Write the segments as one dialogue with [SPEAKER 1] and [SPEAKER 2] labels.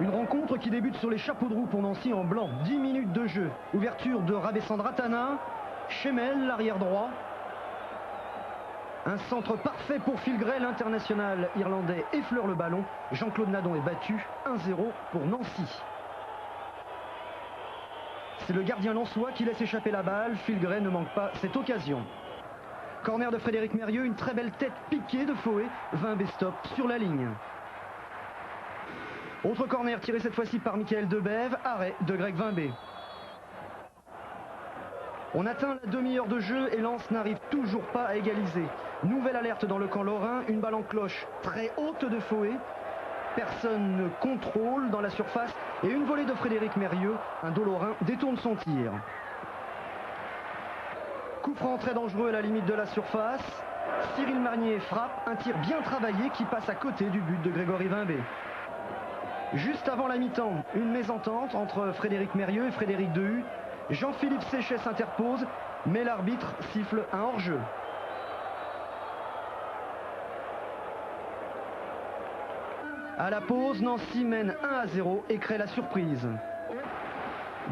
[SPEAKER 1] Une rencontre qui débute sur les chapeaux de roue pour Nancy en blanc. 10 minutes de jeu. Ouverture de Rabessandratana. Schemmel, l'arrière droit. Un centre parfait pour Phil Gray, l'international irlandais effleure le ballon. Jean-Claude Nadon est battu. 1-0 pour Nancy. C'est le gardien lensois qui laisse échapper la balle. Phil Gray ne manque pas cette occasion. Corner de Frédéric Mérieux, une très belle tête piquée de Foé. 20 stop sur la ligne. Autre corner tiré cette fois-ci par Michael Debève. Arrêt de Greg Vimbé. On atteint la demi-heure de jeu et Lens n'arrive toujours pas à égaliser. Nouvelle alerte dans le camp lorrain. Une balle en cloche très haute de Foé. Personne ne contrôle dans la surface. Et une volée de Frédéric Mérieux. Un dos lorrain détourne son tir. Coup franc très dangereux à la limite de la surface. Cyril Marnier frappe. Un tir bien travaillé qui passe à côté du but de Grégory Vimbé. Juste avant la mi-temps, une mésentente entre Frédéric Mérieux et Frédéric Dehu. Jean-Philippe Séchet s'interpose, mais l'arbitre siffle un hors-jeu. À la pause, Nancy mène 1-0 et crée la surprise.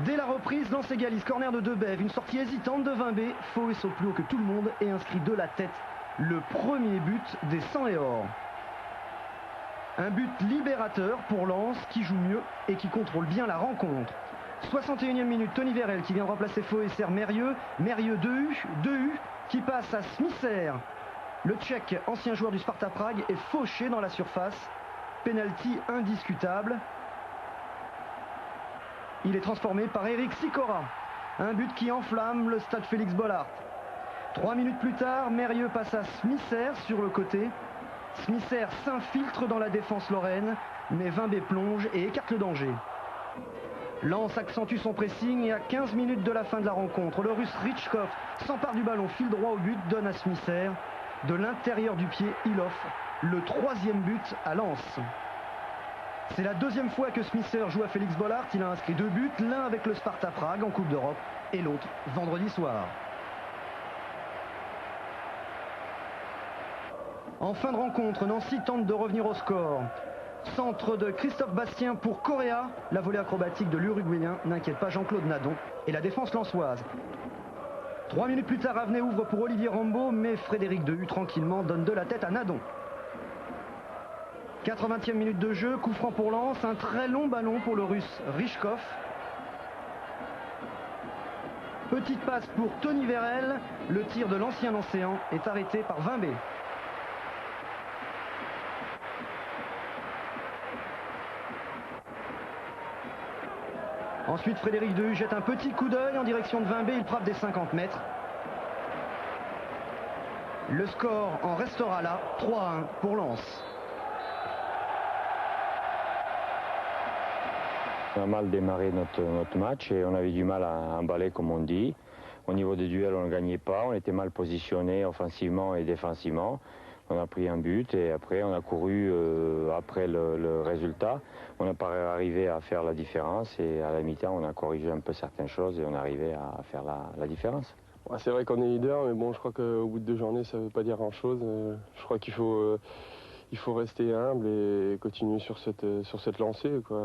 [SPEAKER 1] Dès la reprise, Lens égalise. Corner de Debève, une sortie hésitante de Vimbé. Foé saute plus haut que tout le monde et inscrit de la tête le premier but des 100 et or. Un but libérateur pour Lens qui joue mieux et qui contrôle bien la rencontre. 61e minute, Tony Vérel qui vient de remplacer Foé sert Mérieux. Mérieux Dehu qui passe à Smisser. Le Tchèque, ancien joueur du Sparta Prague, est fauché dans la surface. Penalty indiscutable. Il est transformé par Eric Sikora. Un but qui enflamme le stade Félix Bollaert. 3 minutes plus tard, Mérieux passe à Smisser sur le côté. Smisser s'infiltre dans la défense lorraine, mais Vimbé plonge et écarte le danger. Lens accentue son pressing et à 15 minutes de la fin de la rencontre, le Russe Richkov s'empare du ballon, file droit au but, donne à Smisser. De l'intérieur du pied, il offre le 3e but à Lens. C'est la 2e fois que Smisser joue à Félix Bollaert. Il a inscrit 2 buts, l'un avec le Sparta Prague en Coupe d'Europe et l'autre vendredi soir. En fin de rencontre, Nancy tente de revenir au score. Centre de Christophe Bastien pour Correa. La volée acrobatique de l'Uruguayen n'inquiète pas Jean-Claude Nadon et la défense lensoise. 3 minutes plus tard, Avenay ouvre pour Olivier Rambaud, mais Frédéric Dehu tranquillement donne de la tête à Nadon. 80e minute de jeu, coup franc pour Lens, un très long ballon pour le Russe Richkov. Petite passe pour Tony Vérel. Le tir de l'ancien Lancéen est arrêté par Vimbé. Ensuite, Frédéric Dehu jette un petit coup d'œil en direction de Vimbé. Il frappe des 50 mètres. Le score en restera là, 3-1 pour Lens.
[SPEAKER 2] On a mal démarré notre match et on avait du mal à emballer, comme on dit. Au niveau des duels, on ne gagnait pas. On était mal positionnés offensivement et défensivement. On a pris un but et après on a couru après le résultat. On n'a pas arrivé à faire la différence et à la mi-temps on a corrigé un peu certaines choses et on est arrivé à faire la différence.
[SPEAKER 3] Ouais, c'est vrai qu'on est leader, mais bon, je crois qu'au bout de 2 journées ça ne veut pas dire grand-chose. Je crois qu'il faut rester humble et continuer sur cette lancée, quoi.